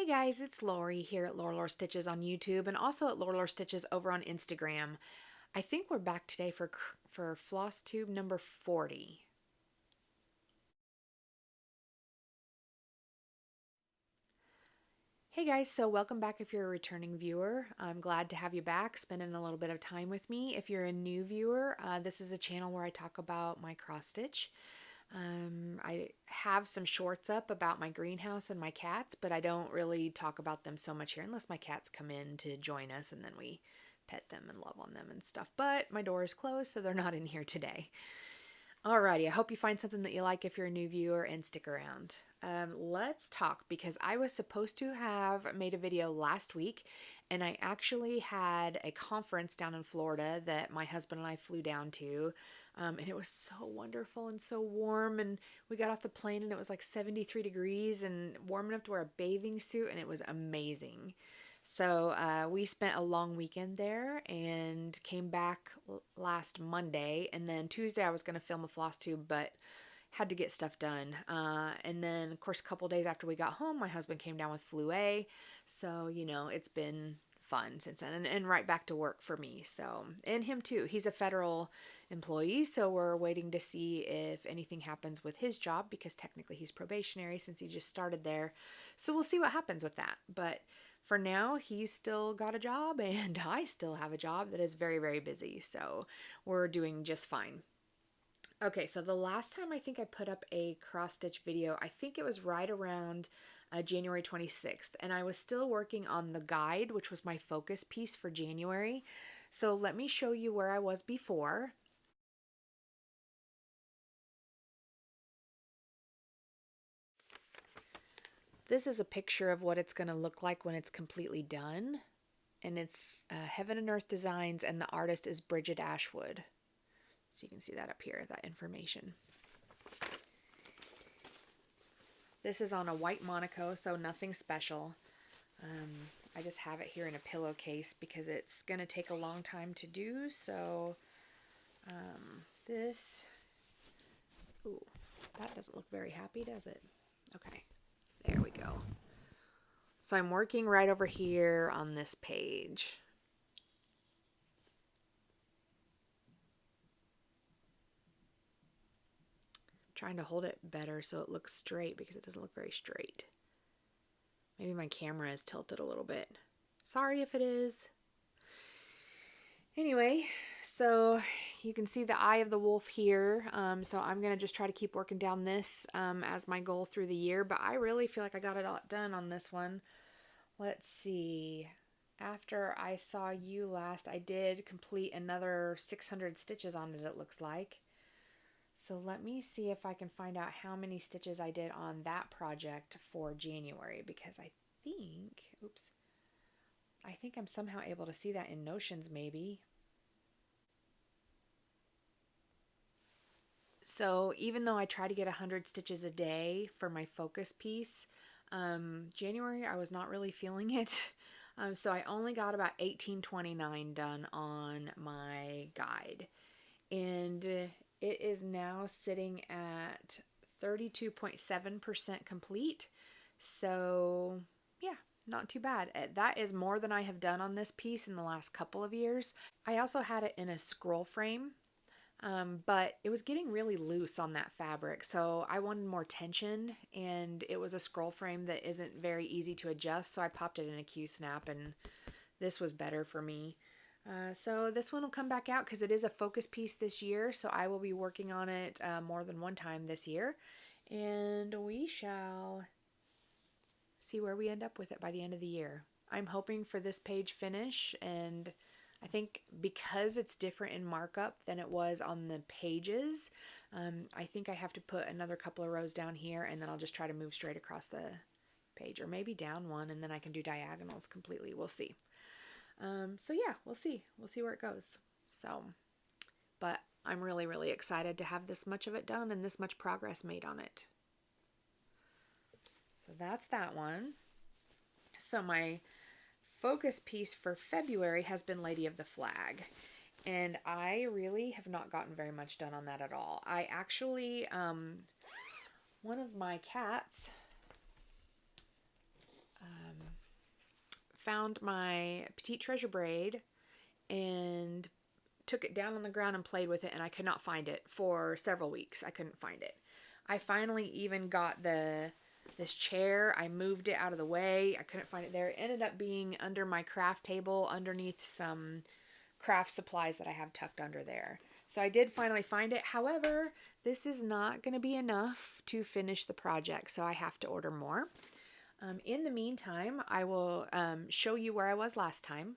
guys, it's Lori here at Lore Stitches on YouTube and also at Lore Stitches over on Instagram. I think we're back today for Flosstube number 40. Hey guys, so welcome back if you're a returning viewer. I'm glad to have you back, spending a little bit of time with me. If you're a new viewer, this is a channel where I talk about my cross stitch. I have some shorts up about my greenhouse and my cats, but I don't really talk about them so much here unless my cats come in to join us and then we pet them and love on them and stuff. But my door is closed, so they're not in here today. Alrighty, I hope you find something that you like if you're a new viewer and stick around. Let's talk, because I was supposed to have made a video last week and I actually had a conference down in Florida that my husband and I flew down to. And it was so wonderful and so warm, and we got off the plane and it was like 73 degrees and warm enough to wear a bathing suit, and it was amazing. So we spent a long weekend there and came back last Monday, and then Tuesday I was going to film a floss tube, but had to get stuff done. And then, of course, a couple days after we got home, my husband came down with flu A. So, you know, it's been fun since then, and right back to work for me. So, and him too. He's a federal employee, so we're waiting to see if anything happens with his job, because technically he's probationary since he just started there. So we'll see what happens with that. But for now, he's still got a job and I still have a job that is very, very busy. So we're doing just fine. Okay, so the last time I think I put up a cross stitch video, I think it was right around January 26th, and I was still working on the guide, which was my focus piece for January. So let me show you where I was before. This is a picture of what it's going to look like when it's completely done, and it's Heaven and Earth Designs, and the artist is Brigid Ashwood. So you can see that up here, that information. This is on a white Monaco, so nothing special. I just have it here in a pillowcase because it's going to take a long time to do. So this, ooh, that doesn't look very happy, does it? Okay, there we go. So I'm working right over here on this page. Trying to hold it better so it looks straight, because it doesn't look very straight. Maybe my camera is tilted a little bit. Sorry if it is. Anyway, so you can see the eye of the wolf here. So I'm going to just try to keep working down this as my goal through the year. But I really feel like I got it all done on this one. Let's see. After I saw you last, I did complete another 600 stitches on it, it looks like. So let me see if I can find out how many stitches I did on that project for January, because I think I'm somehow able to see that in Notions maybe. So even though I try to get 100 stitches a day for my focus piece, January I was not really feeling it. So I only got about 1829 done on my guide. And it is now sitting at 32.7% complete. So yeah, not too bad. That is more than I have done on this piece in the last couple of years. I also had it in a scroll frame, but it was getting really loose on that fabric. So I wanted more tension, and it was a scroll frame that isn't very easy to adjust. So I popped it in a Q-snap, and this was better for me. So this one will come back out because it is a focus piece this year, so I will be working on it more than one time this year, and we shall see where we end up with it by the end of the year. I'm hoping for this page finish, and I think because it's different in markup than it was on the pages, I think I have to put another couple of rows down here, and then I'll just try to move straight across the page, or maybe down one, and then I can do diagonals completely. We'll see. So yeah, we'll see where it goes. So, but I'm really, really excited to have this much of it done and this much progress made on it. So that's that one. So my focus piece for February has been Lady of the Flag, and I really have not gotten very much done on that at all. I actually, one of my cats found my Petite Treasure braid and took it down on the ground and played with it, and I could not find it for several weeks. I couldn't find it. I finally even got this chair. I moved it out of the way. I couldn't find it there. It ended up being under my craft table underneath some craft supplies that I have tucked under there. So I did finally find it. However, this is not going to be enough to finish the project, so I have to order more. In the meantime, I will show you where I was last time.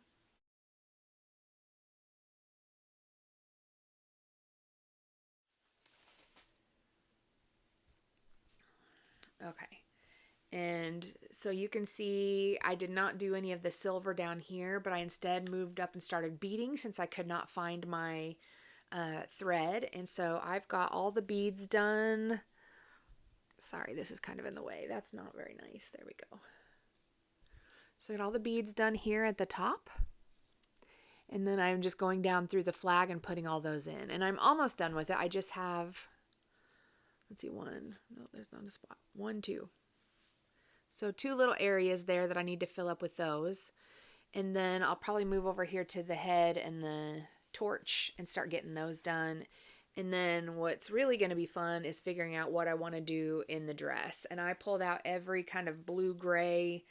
Okay. And so you can see I did not do any of the silver down here, but I instead moved up and started beading since I could not find my thread. And so I've got all the beads done. Sorry, this is kind of in the way. That's not very nice. There we go. So I got all the beads done here at the top. And then I'm just going down through the flag and putting all those in. And I'm almost done with it. I just have, let's see, one. No, there's not a spot. 1, 2. So 2 little areas there that I need to fill up with those. And then I'll probably move over here to the head and the torch and start getting those done. And then what's really going to be fun is figuring out what I want to do in the dress. And I pulled out every kind of blue-gray,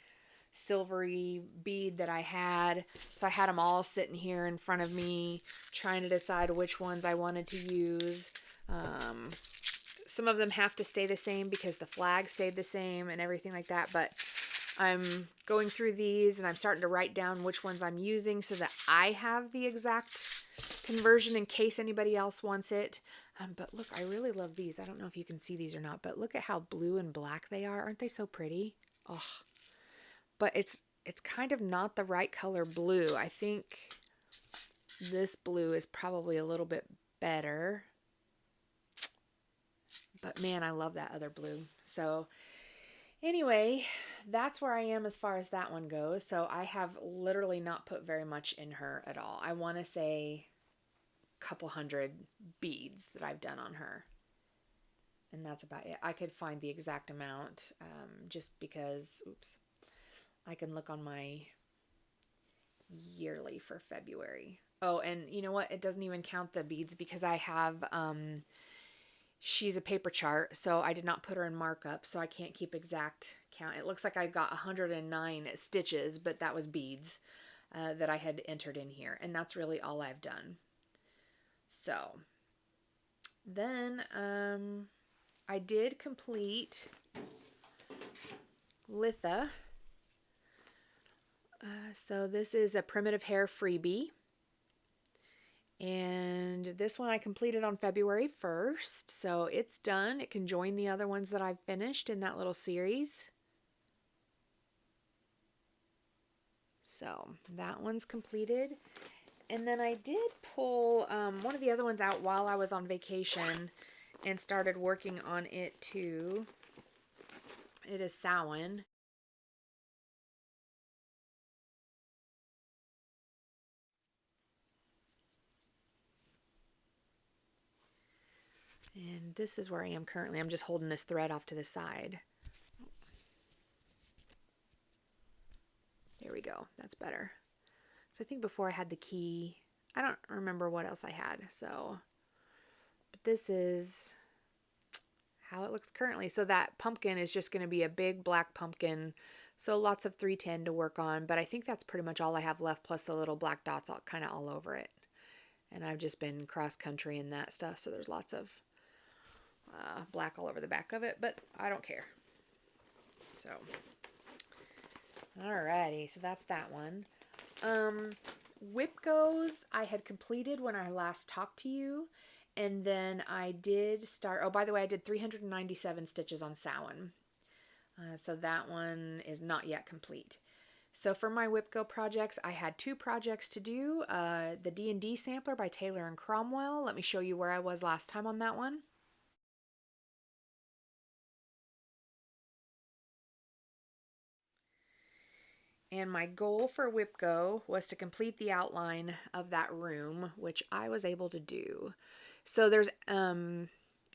silvery bead that I had. So I had them all sitting here in front of me, trying to decide which ones I wanted to use. Some of them have to stay the same because the flag stayed the same and everything like that. But I'm going through these and I'm starting to write down which ones I'm using so that I have the exact conversion in case anybody else wants it. But look, I really love these. I don't know if you can see these or not, but look at how blue and black they are. Aren't they so pretty? Oh, but it's kind of not the right color blue. I think this blue is probably a little bit better. But man, I love that other blue. So anyway, that's where I am as far as that one goes. So I have literally not put very much in her at all. I want to say a couple hundred beads that I've done on her. And that's about it. I could find the exact amount just because, oops, I can look on my yearly for February. Oh, and you know what? It doesn't even count the beads because I have... she's a paper chart, so I did not put her in markup, so I can't keep exact count. It looks like I got 109 stitches, but that was beads that I had entered in here, and that's really all I've done. So then I did complete Litha. So this is a primitive hair freebie. And this one I completed on February 1st, so it's done. It can join the other ones that I've finished in that little series. So that one's completed. And then I did pull one of the other ones out while I was on vacation and started working on it too. It is Samhain. And this is where I am currently. I'm just holding this thread off to the side. There we go. That's better. So I think before I had the key. I don't remember what else I had. So, but this is how it looks currently. So that pumpkin is just going to be a big black pumpkin. So lots of 310 to work on. But I think that's pretty much all I have left, plus the little black dots kind of all over it. And I've just been cross country and that stuff. So there's lots of black all over the back of it, but I don't care. So, alrighty, so that's that one. Wipgos I had completed when I last talked to you, and then I did start, oh, by the way, I did 397 stitches on Samhain. So that one is not yet complete. So for my Wipgo projects, I had 2 projects to do. The D&D sampler by Taylor and Cromwell. Let me show you where I was last time on that one. And my goal for Wipgo was to complete the outline of that room, which I was able to do. So there's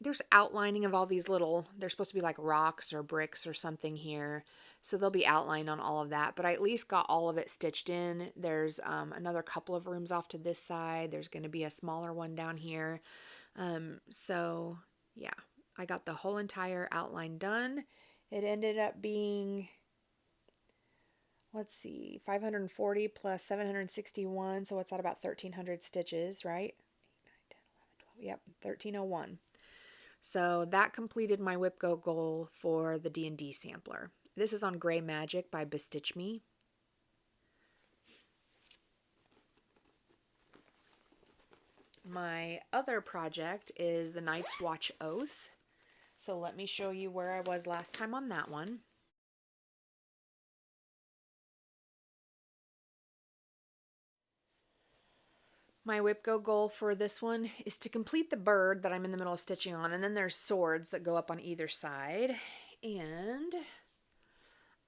there's outlining of all these little, they're supposed to be like rocks or bricks or something here. So there'll be outline on all of that, but I at least got all of it stitched in. There's another couple of rooms off to this side. There's going to be a smaller one down here. So yeah, I got the whole entire outline done. It ended up being, let's see, 540 plus 761. So what's that, about 1,300 stitches, right? 8, 9, 10, 11, 12. Yep, 1,301. So that completed my Wipgo goal for the D&D sampler. This is on Gray Magic by BeStitchMe. My other project is the Night's Watch Oath. So let me show you where I was last time on that one. My Wipgo goal for this one is to complete the bird that I'm in the middle of stitching on, and then there's swords that go up on either side. And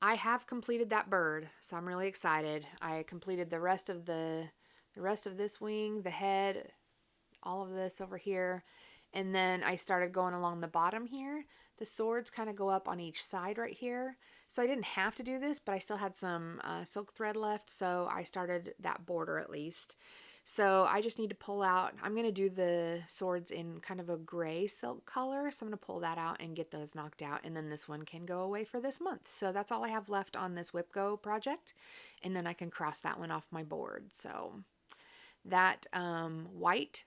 I have completed that bird, so I'm really excited. I completed the rest of this wing, the head, all of this over here, and then I started going along the bottom here. The swords kind of go up on each side right here. So I didn't have to do this, but I still had some silk thread left, so I started that border at least. So I just need to pull out, I'm going to do the swords in kind of a gray silk color. So I'm going to pull that out and get those knocked out. And then this one can go away for this month. So that's all I have left on this Wipgo project. And then I can cross that one off my board. So that white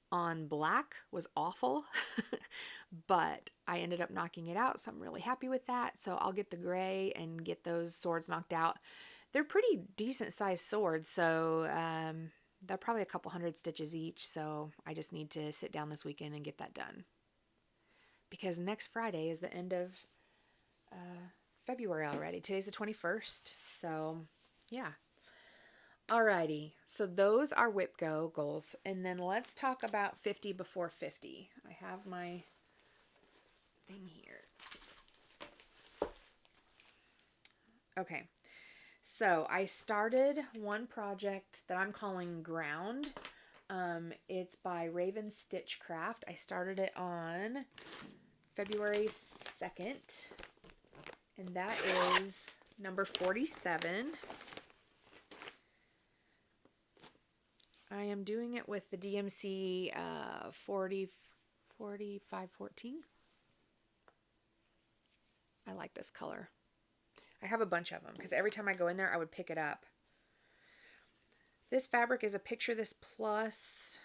on black was awful, but I ended up knocking it out. So I'm really happy with that. So I'll get the gray and get those swords knocked out. They're pretty decent sized swords. So, they're probably a couple hundred stitches each, so I just need to sit down this weekend and get that done. Because next Friday is the end of February already. Today's the 21st, so yeah. Alrighty, so those are Wipgo goals. And then let's talk about 50 before 50. I have my thing here. Okay. So I started one project that I'm calling Ground. It's by Raven Stitchcraft. I started it on February 2nd, and that is number 47. I am doing it with the DMC 4514. I like this color. I have a bunch of them because every time I go in there, I would pick it up. This fabric is a Picture This Plus.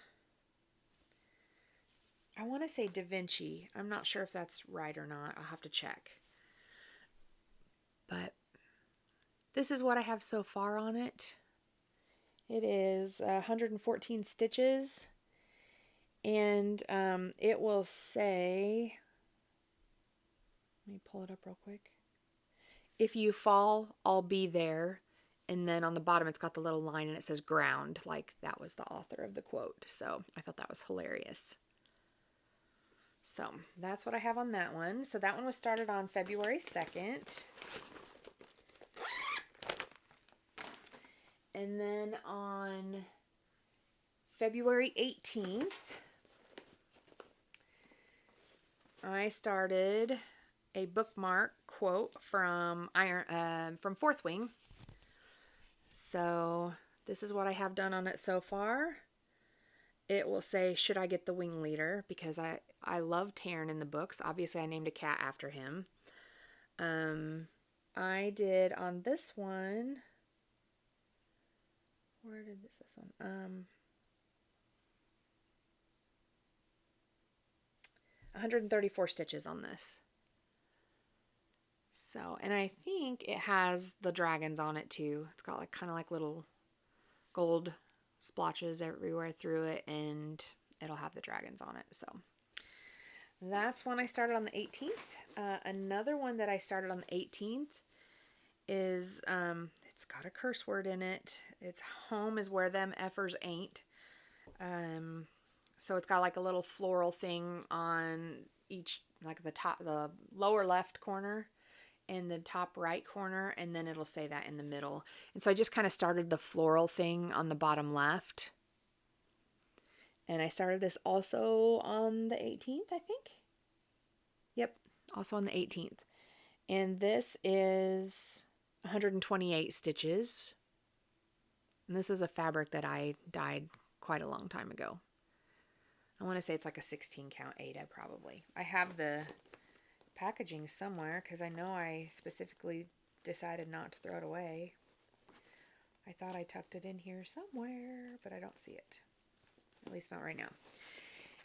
I want to say DaVinci. I'm not sure if that's right or not. I'll have to check. But this is what I have so far on it. It is 114 stitches. And it will say, let me pull it up real quick. If you fall, I'll be there. And then on the bottom, it's got the little line and it says ground, like that was the author of the quote. So I thought that was hilarious. So that's what I have on that one. So that one was started on February 2nd. And then on February 18th, I started a bookmark quote from Fourth Wing. So this is what I have done on it so far. It will say, should I get the Wingleader? Because I love Taryn in the books. Obviously, I named a cat after him. I did on this one. Where did this one? 134 stitches on this. So, and I think it has the dragons on it too. It's got like kind of like little gold splotches everywhere through it, and it'll have the dragons on it. So that's one I started on the 18th. Another one that I started on the 18th is, it's got a curse word in it. It's home is where them effers ain't. So it's got like a little floral thing on each, like the lower left corner and the top right corner, and then it'll say that in the middle. And so I just kind of started the floral thing on the bottom left. And I started this also on the 18th, I think. Yep, also on the 18th. And this is 128 stitches. And this is a fabric that I dyed quite a long time ago. I want to say it's like a 16 count Aida probably. I have the packaging somewhere because I know I specifically decided not to throw it away. I thought I tucked it in here somewhere, but I don't see it. At least not right now.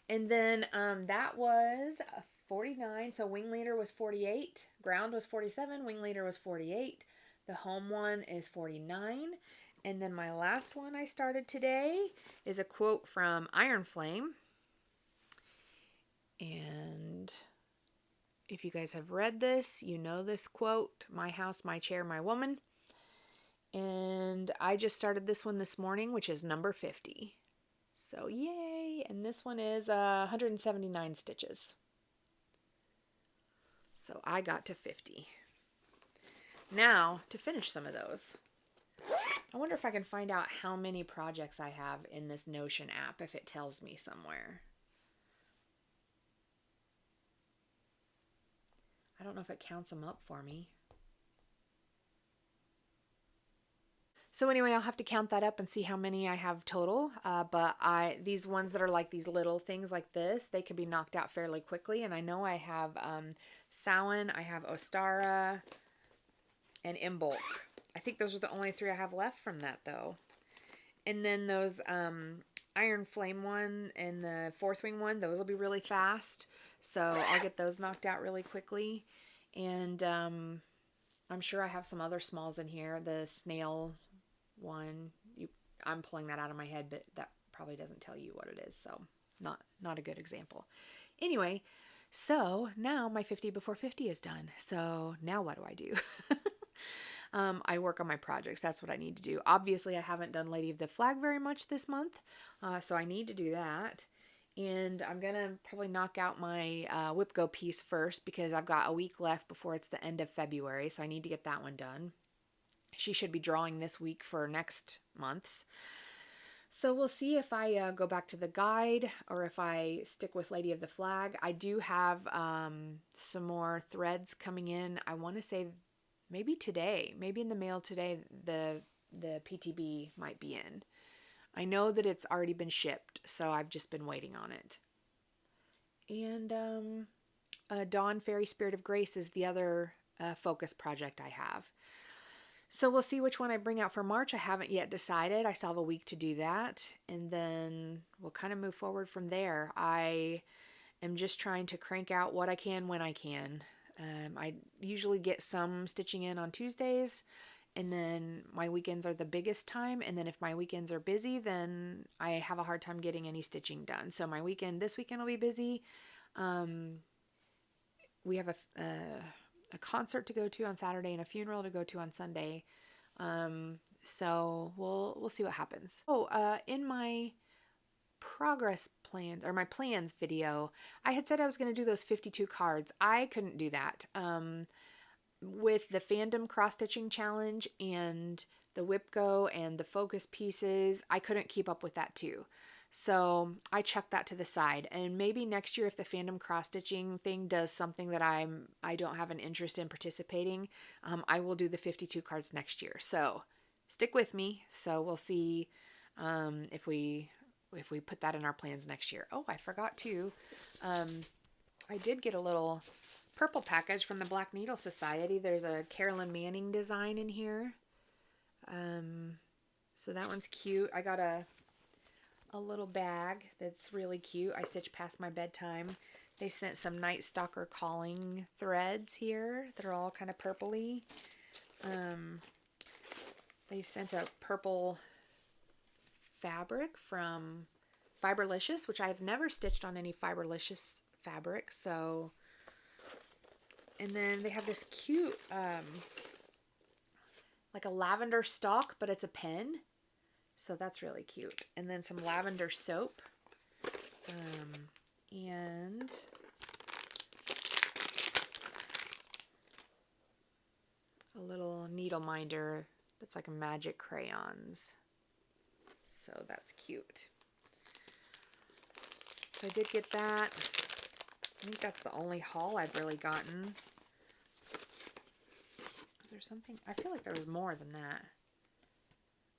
And then that was 49. So Wingleader was 48. Ground was 47. Wingleader was 48. The home one is 49. And then my last one I started today is a quote from Iron Flame. And if you guys have read this, you know this quote, my house, my chair, my woman. And I just started this one this morning, which is number 50. So yay! And this one is 179 stitches. So I got to 50. Now, to finish some of those, I wonder if I can find out how many projects I have in this Notion app, if it tells me somewhere. I don't know if it counts them up for me. So anyway, I'll have to count that up and see how many I have total. But these ones that are like these little things like this, they can be knocked out fairly quickly. And I know I have Samhain, I have Ostara, and Imbolc. I think those are the only 3 I have left from that though. And then those Iron Flame one and the Fourth Wing one, those will be really fast. So I'll get those knocked out really quickly. And I'm sure I have some other smalls in here. The snail one, I'm pulling that out of my head, but that probably doesn't tell you what it is. So not a good example. Anyway, so now my 50 before 50 is done. So now what do I do? I work on my projects. That's what I need to do. Obviously, I haven't done Lady of the Flag very much this month, so I need to do that. And I'm going to probably knock out my Wipgo piece first because I've got a week left before it's the end of February, so I need to get that one done. She should be drawing this week for next month's. So we'll see if I go back to the guide or if I stick with Lady of the Flag. I do have some more threads coming in. I want to say maybe today, maybe in the mail today, the PTB might be in. I know that it's already been shipped, so I've just been waiting on it. And Dawn Fairy Spirit of Grace is the other focus project I have. So we'll see which one I bring out for March. I haven't yet decided. I still have a week to do that. And then we'll kind of move forward from there. I am just trying to crank out what I can when I can. I usually get some stitching in on Tuesdays. And then my weekends are the biggest time. And then if my weekends are busy, then I have a hard time getting any stitching done. So my this weekend will be busy. We have a concert to go to on Saturday and a funeral to go to on Sunday. So we'll see what happens. In my progress plans or my plans video, I had said I was going to do those 52 cards. I couldn't do that. With the fandom cross-stitching challenge and the Wipgo and the focus pieces, I couldn't keep up with that too. So I chucked that to the side. And maybe next year, if the fandom cross-stitching thing does something that I don't have an interest in participating, I will do the 52 cards next year. So stick with me. So we'll see if we put that in our plans next year. Oh, I forgot to. I did get a little purple package from the Black Needle Society. There's a Carolyn Manning design in here. So that one's cute. I got a little bag that's really cute. I stitched past my bedtime. They sent some Night Stalker Calling threads here that are all kind of purpley. They sent a purple fabric from Fiberlicious, which I've never stitched on any Fiberlicious fabric. So, and then they have this cute, like a lavender stalk, but it's a pen. So that's really cute. And then some lavender soap. And a little Needleminder that's like a magic crayons. So that's cute. So I did get that. I think that's the only haul I've really gotten. Is there something? I feel like there was more than that.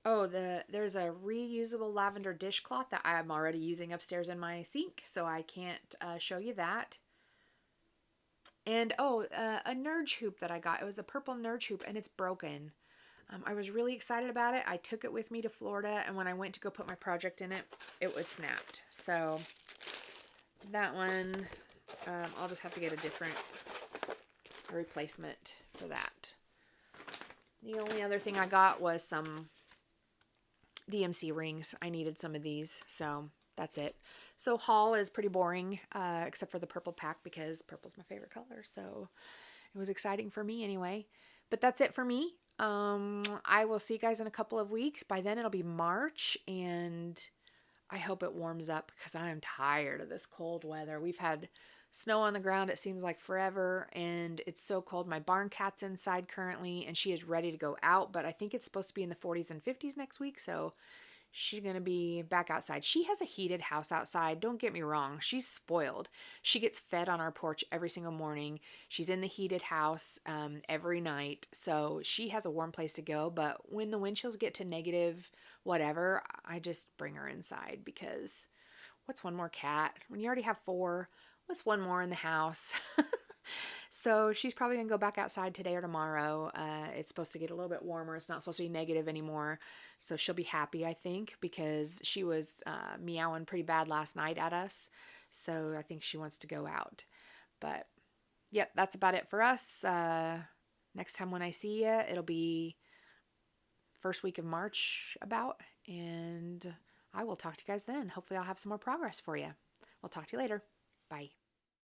Oh, there's a reusable lavender dishcloth that I'm already using upstairs in my sink, so I can't show you that. And oh, a Nurge hoop that I got. It was a purple Nurge hoop, and it's broken. I was really excited about it. I took it with me to Florida, and when I went to go put my project in it, it was snapped. So that one, I'll just have to get a replacement for that. The only other thing I got was some DMC rings. I needed some of these, so that's it. So haul is pretty boring, except for the purple pack because purple's my favorite color. So it was exciting for me anyway. But that's it for me. I will see you guys in a couple of weeks. By then it'll be March, and I hope it warms up because I am tired of this cold weather. We've had snow on the ground, it seems like forever, and it's so cold. My barn cat's inside currently, and she is ready to go out, but I think it's supposed to be in the 40s and 50s next week, so she's going to be back outside. She has a heated house outside. Don't get me wrong. She's spoiled. She gets fed on our porch every single morning. She's in the heated house every night. So she has a warm place to go. But when the wind chills get to negative whatever, I just bring her inside because what's one more cat? When you already have 4, what's one more in the house? So she's probably going to go back outside today or tomorrow. It's supposed to get a little bit warmer. It's not supposed to be negative anymore. So she'll be happy, I think, because she was meowing pretty bad last night at us. So I think she wants to go out. But, yep, that's about it for us. Next time when I see you, it'll be first week of March about. And I will talk to you guys then. Hopefully I'll have some more progress for you. We'll talk to you later. Bye.